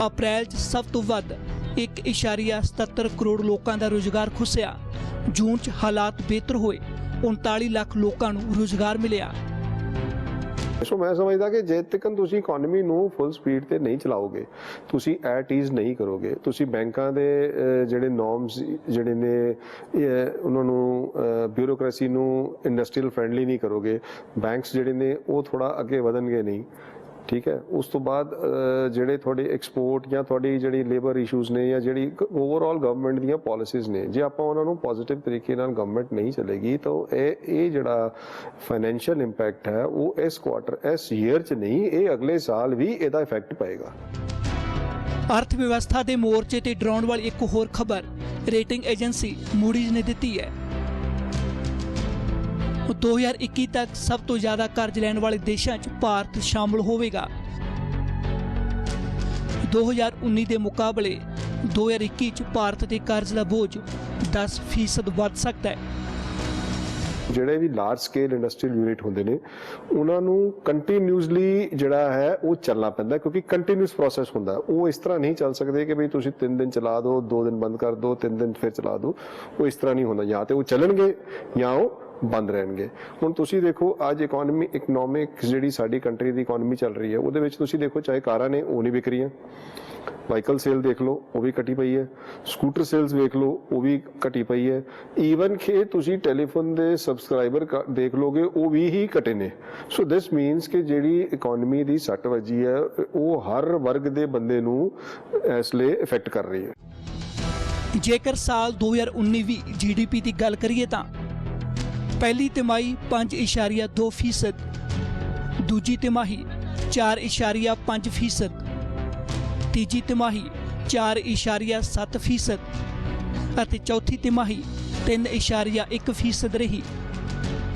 ਅਪ੍ਰੈਲ 'ਚ ਸਭ ਤੋਂ ਵੱਧ 1.77 ਕਰੋੜ ਲੋਕਾਂ ਦਾ ਰੁਜ਼ਗਾਰ ਖੁੱਸਿਆ। ਜੂਨ 'ਚ ਹਾਲਾਤ ਬਿਹਤਰ ਹੋਏ, 39 ਲੱਖ ਲੋਕਾਂ ਨੂੰ ਰੁਜ਼ਗਾਰ ਮਿਲਿਆ। ਸੋ ਮੈਂ ਸਮਝਦਾ ਕਿ ਜੇ ਤੱਕ ਤੁਸੀਂ ਇਕਨੋਮੀ ਨੂੰ ਫੁੱਲ ਸਪੀਡ ਤੇ ਨਹੀਂ ਚਲਾਓਗੇ, ਤੁਸੀਂ ਐਟ ਈਜ਼ ਨਹੀਂ ਕਰੋਗੇ, ਤੁਸੀਂ ਬੈਂਕਾਂ ਦੇ ਜਿਹੜੇ ਨੋਰਮਸ ਜਿਹੜੇ ਨੇ ਉਹਨਾਂ ਨੂੰ ਬਿਊਰੋਕ੍ਰੇਸੀ ਨੂੰ ਇੰਡਸਟਰੀਅਲ ਫ੍ਰੈਂਡਲੀ ਨਹੀਂ ਕਰੋਗੇ, ਬੈਂਕਸ ਜਿਹੜੇ ਨੇ ਉਹ ਥੋੜਾ ਅੱਗੇ ਵਧਣਗੇ ਨਹੀਂ। ਠੀਕ ਹੈ, ਉਸ ਤੋਂ ਬਾਅਦ ਜਿਹੜੇ ਤੁਹਾਡੇ ਐਕਸਪੋਰਟ ਜਾਂ ਤੁਹਾਡੀ ਜਿਹੜੀ ਲੇਬਰ ਇਸ਼ੂਜ਼ ਨੇ ਜਾਂ ਜਿਹੜੀ ਓਵਰਆਲ ਗਵਰਨਮੈਂਟ ਦੀਆਂ ਪਾਲਿਸੀਜ਼ ਨੇ, ਜੇ ਆਪਾਂ ਉਹਨਾਂ ਨੂੰ ਪੋਜ਼ਿਟਿਵ ਤਰੀਕੇ ਨਾਲ ਗਵਰਨਮੈਂਟ ਨਹੀਂ ਚਲੇਗੀ ਤਾਂ ਇਹ ਜਿਹੜਾ ਫਾਈਨੈਂਸ਼ੀਅਲ ਇੰਪੈਕਟ ਹੈ ਉਹ ਇਸ ਕੁਆਟਰ, ਇਸ ਈਅਰ 'ਚ ਨਹੀਂ, ਇਹ ਅਗਲੇ ਸਾਲ ਵੀ ਇਹਦਾ ਇਫੈਕਟ ਪਏਗਾ। ਅਰਥ ਵਿਵਸਥਾ ਦੇ ਮੋਰਚੇ ਤੇ ਡਰਾਉਣ ਵਾਲੀ ਇੱਕ ਹੋਰ ਖਬਰ ਰੇਟਿੰਗ ਏਜੰਸੀ ਮੂਡੀਜ਼ ਨੇ ਦਿੱਤੀ ਹੈ। 2021 ਤੱਕ ਸਭ ਤੋਂ ਜ਼ਿਆਦਾ ਕਰਜ਼ ਲੈਣ ਵਾਲੇ ਦੇਸ਼ਾਂ 'ਚ ਭਾਰਤ ਸ਼ਾਮਲ ਹੋਵੇਗਾ। 2019 ਦੇ ਮੁਕਾਬਲੇ 2021 'ਚ ਭਾਰਤ ਦੇ ਕਰਜ਼ ਦਾ ਬੋਝ 10% ਵੱਧ ਸਕਦਾ ਹੈ। ਜਿਹੜੇ ਵੀ ਲਾਰਜ ਸਕੇਲ ਇੰਡਸਟਰੀਅਲ ਯੂਨਿਟ ਹੁੰਦੇ ਨੇ ਉਹਨਾਂ ਨੂੰ ਕੰਟੀਨਿਊਸਲੀ ਜਿਹੜਾ ਹੈ ਉਹ ਚੱਲਣਾ ਪੈਂਦਾ, ਕਿਉਂਕਿ ਕੰਟੀਨਿਊਸ ਪ੍ਰੋਸੈਸ ਹੁੰਦਾ। ਉਹ ਇਸ ਤਰ੍ਹਾਂ ਨਹੀਂ ਚੱਲ ਸਕਦੇ ਕਿ ਵੀ ਤੁਸੀਂ 3 ਦਿਨ ਚਲਾ ਦਿਓ, 2 ਦਿਨ ਬੰਦ ਕਰ ਦਿਓ, 3 ਦਿਨ ਫਿਰ ਚਲਾ ਦਿਓ। ਉਹ ਇਸ ਤਰ੍ਹਾਂ ਨਹੀਂ ਹੁੰਦਾ, ਜਾਂ ਤੇ ਉਹ ਚੱਲਣਗੇ ਜਾਂ ਉਹ ਬੰਦ ਰਹਿਣਗੇ। ਹੁਣ ਤੁਸੀਂ ਦੇਖੋ ਅੱਜ ਇਕਨੋਮਿਕ ਜਿਹੜੀ ਸਾਡੀ ਕੰਟਰੀ ਦੀ ਇਕਨੋਮੀ ਚੱਲ ਰਹੀ ਹੈ ਉਹਦੇ ਵਿੱਚ ਤੁਸੀਂ ਦੇਖੋ ਚਾਹੇ ਕਾਰਾਂ ਨੇ ਉਹ ਨਹੀਂ ਵਿਕ ਰਹੀਆਂ, ਵਾਹੀਕਲ ਸੇਲ ਦੇਖ ਲਓ ਉਹ ਵੀ ਘਟੀ ਪਈ ਹੈ, ਸਕੂਟਰ ਸੇਲਸ ਵੇਖ ਲਓ ਉਹ ਵੀ ਘਟੀ ਪਈ ਹੈ, ਈਵਨ ਕਿ ਤੁਸੀਂ ਟੈਲੀਫੋਨ ਦੇ ਸਬਸਕ੍ਰਾਈਬਰ ਦੇਖ ਲਓਗੇ ਉਹ ਵੀ ਹੀ ਘਟੇ ਨੇ। ਸੋ ਦਿਸ ਮੀਨਸ ਕਿ ਜਿਹੜੀ ਇਕਨੋਮੀ ਦੀ ਸੱਟ ਵੱਜੀ ਹੈ ਉਹ ਹਰ ਵਰਗ ਦੇ ਬੰਦੇ ਨੂੰ ਇਸ ਲਈ ਇਫੈਕਟ ਕਰ ਰਹੀ ਹੈ। ਜੇਕਰ ਸਾਲ 2019-20 GDP ਦੀ ਗੱਲ ਕਰੀਏ ਤਾਂ ਪਹਿਲੀ ਤਿਮਾਹੀ 5.2%, ਦੂਜੀ ਤਿਮਾਹੀ 4.5%, ਤੀਜੀ ਤਿਮਾਹੀ 4.7% ਅਤੇ ਚੌਥੀ ਤਿਮਾਹੀ 3.1% ਰਹੀ।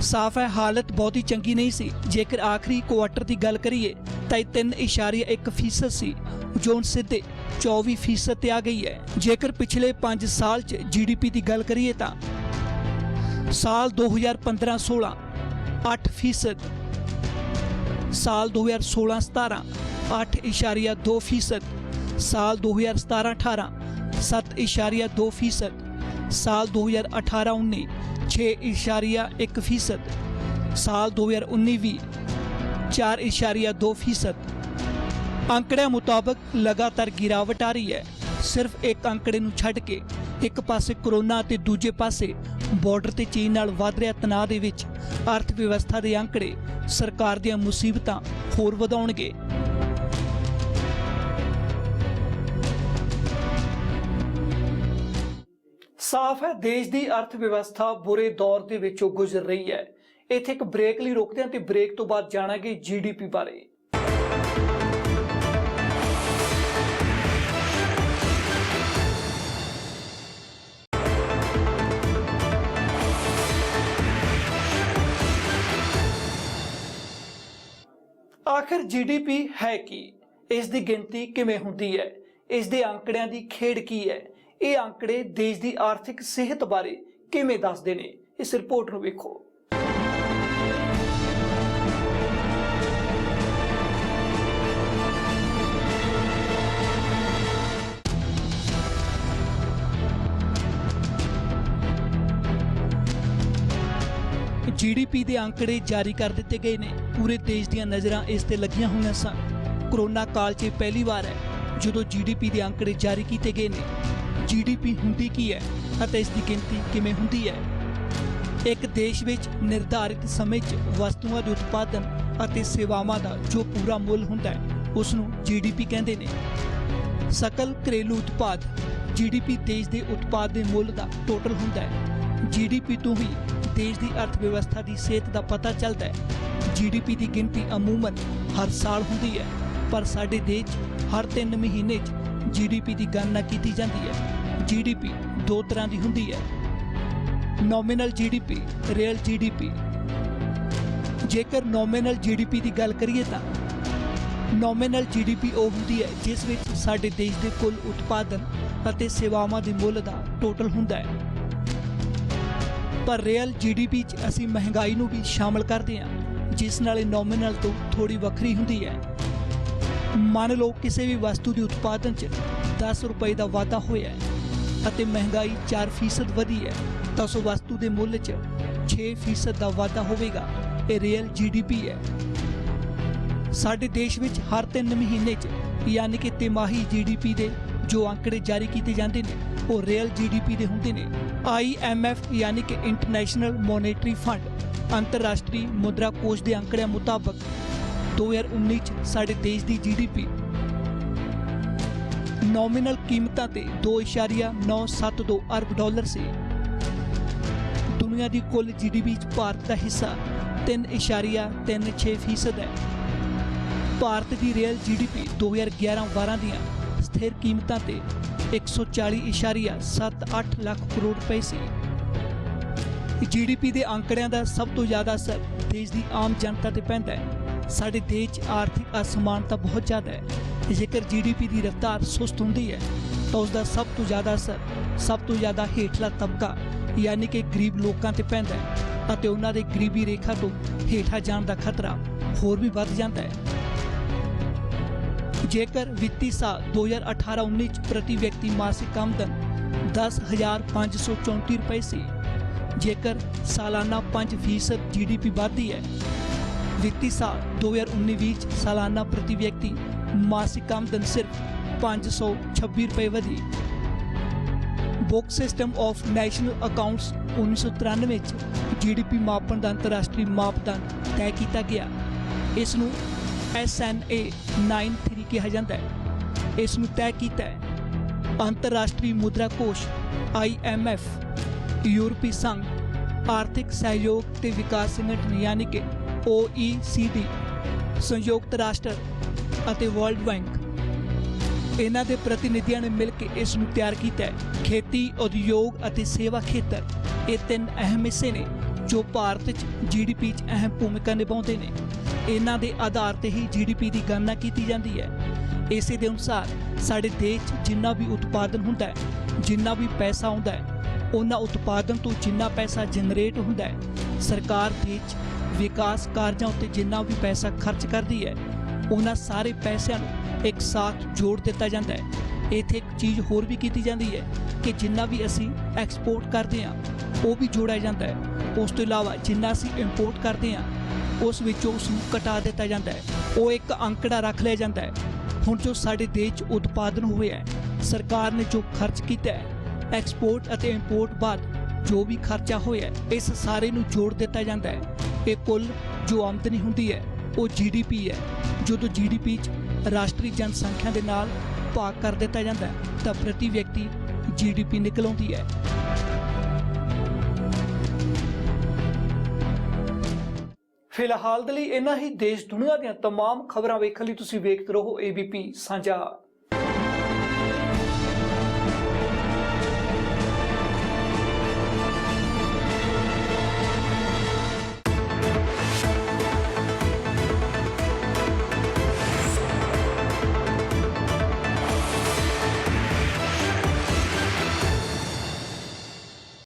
ਸਾਫ਼ ਹੈ ਹਾਲਤ ਬਹੁਤੀ ਚੰਗੀ ਨਹੀਂ ਸੀ। ਜੇਕਰ ਆਖਰੀ ਕੁਆਟਰ ਦੀ ਗੱਲ ਕਰੀਏ ਤਾਂ ਇਹ 3.1% ਸੀ ਜੋ ਹੁਣ ਸਿੱਧੇ 24% ਤੇ ਆ ਗਈ ਹੈ। ਜੇਕਰ ਪਿਛਲੇ 5 ਸਾਲ 'ਚ GDP ਦੀ ਗੱਲ ਕਰੀਏ ਤਾਂ ਸਾਲ 2015-16 8%, ਸਾਲ 2016-17 8.2%, ਸਾਲ 2017-18 7.2%, ਸਾਲ 2018-19 6.1%, ਸਾਲ 2019-20 4.2%। ਅੰਕੜਿਆਂ ਮੁਤਾਬਕ ਲਗਾਤਾਰ ਗਿਰਾਵਟ ਆ ਰਹੀ ਹੈ। ਸਿਰਫ ਇੱਕ ਅੰਕੜੇ ਨੂੰ ਛੱਡ ਕੇ ਇੱਕ ਪਾਸੇ ਕਰੋਨਾ ਤੇ ਦੂਜੇ ਪਾਸੇ ਬਾਰਡਰ ਤੇ ਚੀਨ ਨਾਲ ਵੱਧ ਰਿਹਾ ਤਣਾਅ ਦੇ ਵਿੱਚ ਅਰਥ ਵਿਵਸਥਾ ਦੇ ਅੰਕੜੇ ਸਰਕਾਰ ਦੀਆਂ ਮੁਸੀਬਤਾਂ ਹੋਰ ਵਧਾਉਣਗੇ। ਸਾਫ਼ ਹੈ ਦੇਸ਼ ਦੀ ਅਰਥ ਵਿਵਸਥਾ ਬੁਰੇ ਦੌਰ ਦੇ ਵਿੱਚੋਂ ਗੁਜ਼ਰ ਰਹੀ ਹੈ। ਇੱਥੇ ਇੱਕ ਬ੍ਰੇਕ ਲਈ ਰੁਕਦੇ ਹਾਂ ਤੇ ਬ੍ਰੇਕ ਤੋਂ ਬਾਅਦ ਜਾਣਾਂਗੇ GDP ਬਾਰੇ। ਆਖਿਰ GDP ਹੈ ਕੀ? ਇਸ ਦੀ ਗਿਣਤੀ ਕਿਵੇਂ ਹੁੰਦੀ ਹੈ? ਇਸ ਦੇ ਅੰਕੜਿਆਂ ਦੀ ਖੇਡ ਕੀ ਹੈ? ਇਹ ਅੰਕੜੇ ਦੇਸ਼ ਦੀ ਆਰਥਿਕ ਸਿਹਤ ਬਾਰੇ ਕਿਵੇਂ ਦੱਸਦੇ ਨੇ? ਇਸ ਰਿਪੋਰਟ ਨੂੰ ਵੇਖੋ। GDP ਦੇ ਅੰਕੜੇ ਜਾਰੀ ਕਰ ਦਿੱਤੇ ਗਏ ਨੇ। ਪੂਰੇ ਦੇਸ਼ ਦੀਆਂ ਨਜ਼ਰਾਂ ਇਸ ਤੇ ਲੱਗੀਆਂ ਹੋਈਆਂ ਸਨ। ਕਰੋਨਾ ਕਾਲ 'ਚ ਪਹਿਲੀ ਵਾਰ ਹੈ ਜਦੋਂ GDP ਦੇ ਅੰਕੜੇ ਜਾਰੀ ਕੀਤੇ ਗਏ ਨੇ। GDP ਹੁੰਦੀ ਕੀ ਹੈ ਅਤੇ ਇਸ ਦੀ ਗਿਣਤੀ ਕਿਵੇਂ ਹੁੰਦੀ ਹੈ? ਇੱਕ ਦੇਸ਼ ਵਿੱਚ ਨਿਰਧਾਰਿਤ ਸਮੇਂ 'ਚ ਵਸਤੂਆਂ ਦੇ ਉਤਪਾਦਨ ਅਤੇ ਸੇਵਾਵਾਂ ਦਾ ਜੋ ਪੂਰਾ ਮੁੱਲ ਹੁੰਦਾ ਹੈ ਉਸ ਨੂੰ GDP ਕਹਿੰਦੇ ਨੇ। ਸਕਲ ਘਰੇਲੂ ਉਤਪਾਦ GDP ਦੇਸ਼ ਦੇ ਉਤਪਾਦ ਦੇ ਮੁੱਲ ਦਾ ਟੋਟਲ ਹੁੰਦਾ ਹੈ। GDP ਤੋਂ ਹੀ ਦੇਸ਼ ਦੀ ਅਰਥ ਵਿਵਸਥਾ ਦੀ ਸਿਹਤ ਦਾ ਪਤਾ ਚੱਲਦਾ ਹੈ। GDP ਦੀ ਗਿਣਤੀ ਅਮੂਮਨ ਹਰ ਸਾਲ ਹੁੰਦੀ ਹੈ, ਪਰ ਸਾਡੇ ਦੇਸ਼ 'ਚ ਹਰ 3 ਮਹੀਨੇ 'ਚ GDP ਦੀ ਗਣਨਾ ਕੀਤੀ ਜਾਂਦੀ ਹੈ। GDP ਦੋ ਤਰ੍ਹਾਂ ਦੀ ਹੁੰਦੀ ਹੈ, ਨੋਮੀਨਲ GDP, ਰੀਅਲ GDP। ਜੇਕਰ ਨੋਮੀਨਲ GDP ਦੀ ਗੱਲ ਕਰੀਏ ਤਾਂ ਨੋਮੀਨਲ GDP ਉਹ ਹੁੰਦੀ ਹੈ ਜਿਸ ਵਿੱਚ ਸਾਡੇ ਦੇਸ਼ ਦੇ ਕੁੱਲ ਉਤਪਾਦਨ ਅਤੇ ਸੇਵਾਵਾਂ ਦੇ ਮੁੱਲ ਦਾ ਟੋਟਲ ਹੁੰਦਾ ਹੈ। ਪਰ ਰੀਅਲ GDP 'ਚ ਅਸੀਂ ਮਹਿੰਗਾਈ ਨੂੰ ਵੀ ਸ਼ਾਮਲ ਕਰਦੇ ਹਾਂ, ਜਿਸ ਨਾਲ ਇਹ ਨੋਮੀਨਲ ਤੋਂ ਥੋੜੀ ਵੱਖਰੀ ਹੁੰਦੀ ਹੈ। ਮੰਨ ਲਓ ਕਿਸੇ ਵੀ ਵਸਤੂ ਦੇ ਉਤਪਾਦਨ 'ਚ 10 ਰੁਪਏ ਦਾ ਵਾਧਾ ਹੋਇਆ ਹੈ ਅਤੇ ਮਹਿੰਗਾਈ 4% ਵਧੀ ਹੈ ਤਾਂ ਉਸ ਵਸਤੂ ਦੇ ਮੁੱਲ 'ਚ 6% ਦਾ ਵਾਧਾ ਹੋਵੇਗਾ। ਇਹ ਰੀਅਲ GDP ਹੈ। ਸਾਡੇ ਦੇਸ਼ ਵਿੱਚ ਹਰ 3 ਮਹੀਨੇ 'ਚ ਯਾਨੀ ਕਿ ਤਿਮਾਹੀ GDP ਦੇ ਜੋ ਅੰਕੜੇ ਜਾਰੀ ਕੀਤੇ ਜਾਂਦੇ ਨੇ ਉਹ ਰੀਅਲ GDP ਦੇ ਹੁੰਦੇ ਨੇ। IMF ਯਾਨੀ ਕਿ ਇੰਟਰਨੈਸ਼ਨਲ ਮੋਨੇਟਰੀ ਫੰਡ ਅੰਤਰਰਾਸ਼ਟਰੀ ਮੁਦਰਾ ਕੋਸ਼ ਦੇ ਅੰਕੜਿਆਂ ਮੁਤਾਬਕ 2019 'ਚ ਸਾਡੇ ਦੇਸ਼ ਦੀ GDP ਨੋਮੀਨਲ ਕੀਮਤਾਂ ਤੇ 2.972 ਅਰਬ ਡਾਲਰ ਸੀ। ਦੁਨੀਆ ਦੀ ਕੁੱਲ GDP 'ਚ ਭਾਰਤ ਦਾ ਹਿੱਸਾ 3.36% ਹੈ। ਭਾਰਤ ਦੀ ਰੀਅਲ GDP 2011-12 ਦੀਆਂ ਸਥਿਰ ਕੀਮਤਾਂ ਤੇ 140.78 ਲੱਖ ਕਰੋੜ ਰੁਪਏ ਸੀ। GDP ਦੇ ਅੰਕੜਿਆਂ ਦਾ ਸਭ ਤੋਂ ਜ਼ਿਆਦਾ ਅਸਰ ਦੇਸ਼ ਦੀ ਆਮ ਜਨਤਾ ਤੇ ਪੈਂਦਾ ਹੈ। ਸਾਡੇ ਦੇਸ਼ 'ਚ ਆਰਥਿਕ ਅਸਮਾਨਤਾ ਬਹੁਤ ਜ਼ਿਆਦਾ ਹੈ। ਜੇਕਰ GDP ਦੀ ਰਫ਼ਤਾਰ ਸੁਸਤ ਹੁੰਦੀ ਹੈ ਤਾਂ ਉਸ ਦਾ ਸਭ ਤੋਂ ਜ਼ਿਆਦਾ ਅਸਰ ਸਭ ਤੋਂ ਜ਼ਿਆਦਾ ਹੇਠਲਾ ਤਬਕਾ ਯਾਨੀ ਕਿ ਗਰੀਬ ਲੋਕਾਂ ਤੇ ਪੈਂਦਾ ਹੈ ਅਤੇ ਉਹਨਾਂ ਦੇ ਗਰੀਬੀ ਰੇਖਾ ਤੋਂ ਹੇਠਾਂ ਜਾਣ ਦਾ ਖਤਰਾ ਹੋਰ ਵੀ ਵੱਧ ਜਾਂਦਾ ਹੈ। ਜੇਕਰ ਵਿੱਤੀ ਸਾਲ 2018-19 'ਚ ਪ੍ਰਤੀ ਵਿਅਕਤੀ ਮਾਸਿਕ ਆਮਦਨ 10,534 ਰੁਪਏ ਸੀ ਜੇਕਰ ਸਾਲਾਨਾ 5% GDP ਵਧਦੀ ਹੈ। ਵਿੱਤੀ ਸਾਲ 2019-20 'ਚ ਸਾਲਾਨਾ ਪ੍ਰਤੀ ਵਿਅਕਤੀ ਮਾਸਿਕ ਆਮਦਨ ਸਿਰਫ 526 ਰੁਪਏ ਵਧੀ। Book system of national accounts 1993 'ਚ GDP ਮਾਪਣ ਦਾ ਅੰਤਰਰਾਸ਼ਟਰੀ ਮਾਪਦੰਡ ਤੈਅ ਕੀਤਾ ਗਿਆ। ਇਸ ਨੂੰ SNA 93 ਕਿਹਾ ਜਾਂਦਾ ਹੈ। ਇਸ ਨੂੰ ਤੈਅ ਕੀਤਾ ਹੈ ਅੰਤਰਰਾਸ਼ਟਰੀ ਮੁਦਰਾ ਕੋਸ਼ IMF, ਯੂਰਪੀ ਸੰਘ, ਆਰਥਿਕ ਸਹਿਯੋਗ ਤੇ ਵਿਕਾਸ ਸੰਗਠਨ ਯਾਨੀ ਕਿ OECD, ਸੰਯੁਕਤ ਰਾਸ਼ਟਰ ਅਤੇ ਵਰਲਡ ਬੈਂਕ। ਇਹਨਾਂ ਦੇ ਪ੍ਰਤੀਨਿਧੀਆਂ ਨੇ ਮਿਲ ਕੇ ਇਸ ਨੂੰ ਤਿਆਰ ਕੀਤਾ ਹੈ। ਖੇਤੀ, ਉਦਯੋਗ ਅਤੇ ਸੇਵਾ ਖੇਤਰ ਇਹ ਤਿੰਨ ਅਹਿਮ ਹਿੱਸੇ ਨੇ ਜੋ ਭਾਰਤ 'ਚ GDP 'ਚ ਅਹਿਮ ਭੂਮਿਕਾ ਨਿਭਾਉਂਦੇ ਨੇ। ਇਹਨਾਂ ਦੇ ਆਧਾਰ ਤੇ ਹੀ GDP ਦੀ ਗਣਨਾ ਕੀਤੀ ਜਾਂਦੀ ਹੈ। ਇਸੇ ਦੇ ਅਨੁਸਾਰ ਸਾਡੇ ਦੇਸ਼ 'ਚ ਜਿੰਨਾ ਵੀ ਉਤਪਾਦਨ ਹੁੰਦਾ ਹੈ, ਜਿੰਨਾ ਵੀ ਪੈਸਾ ਆਉਂਦਾ ਹੈ, ਉਹਨਾਂ ਉਤਪਾਦਨ ਤੋਂ ਜਿੰਨਾ ਪੈਸਾ ਜਨਰੇਟ ਹੁੰਦਾ ਹੈ, ਸਰਕਾਰ ਦੇਸ਼ 'ਚ ਵਿਕਾਸ ਕਾਰਜਾਂ ਉੱਤੇ ਜਿੰਨਾ ਵੀ ਪੈਸਾ ਖਰਚ ਕਰਦੀ ਹੈ, ਉਹਨਾਂ ਸਾਰੇ ਪੈਸਿਆਂ ਨੂੰ ਇੱਕ ਸਾਥ ਜੋੜ ਦਿੱਤਾ ਜਾਂਦਾ ਹੈ। ਇੱਥੇ ਇੱਕ ਚੀਜ਼ ਹੋਰ ਵੀ ਕੀਤੀ ਜਾਂਦੀ ਹੈ ਕਿ ਜਿੰਨਾ ਵੀ ਅਸੀਂ ਐਕਸਪੋਰਟ ਕਰਦੇ ਹਾਂ ਉਹ ਵੀ ਜੋੜਿਆ ਜਾਂਦਾ ਹੈ। ਉਸ ਤੋਂ ਇਲਾਵਾ ਜਿੰਨਾ ਅਸੀਂ ਇੰਪੋਰਟ ਕਰਦੇ ਹਾਂ ਉਸ ਵਿੱਚੋਂ ਉਸ ਨੂੰ ਘਟਾ ਦਿੱਤਾ ਜਾਂਦਾ ਹੈ। ਉਹ ਇੱਕ ਅੰਕੜਾ ਰੱਖ ਲਿਆ ਜਾਂਦਾ ਹੈ। ਹੁਣ ਜੋ ਸਾਡੇ ਦੇਸ਼ 'ਚ ਉਤਪਾਦਨ ਹੋਇਆ ਹੈ, ਸਰਕਾਰ ਨੇ ਜੋ ਖਰਚ ਕੀਤਾ ਹੈ, ਐਕਸਪੋਰਟ ਅਤੇ ਇੰਪੋਰਟ ਬਾਅਦ ਜੋ ਵੀ ਖਰਚਾ ਹੋਇਆ ਹੈ, ਇਸ ਸਾਰੇ ਨੂੰ ਜੋੜ ਦਿੱਤਾ ਜਾਂਦਾ ਹੈ। ਇਹ ਕੁੱਲ ਜੋ ਆਮਦਨੀ ਹੁੰਦੀ ਹੈ ਉਹ GDP ਹੈ। ਜਦੋਂ GDP 'ਚ ਰਾਸ਼ਟਰੀ ਜਨਸੰਖਿਆ ਦੇ ਨਾਲ ਭਾਗ ਕਰ ਦਿੱਤਾ ਜਾਂਦਾ ਹੈ ਤਾਂ ਪ੍ਰਤੀ ਵਿਅਕਤੀ GDP ਨਿਕਲ ਆਉਂਦੀ ਹੈ। ਫਿਲਹਾਲ ਦੇ ਲਈ ਇੰਨਾ ਹੀ। ਦੇਸ਼ ਦੁਨੀਆ ਦੀਆਂ तमाम ਖਬਰਾਂ ਵੇਖਣ ਲਈ ਤੁਸੀਂ ਵੇਖਦੇ ਰਹੋ ABP ਸਾਂਝਾ।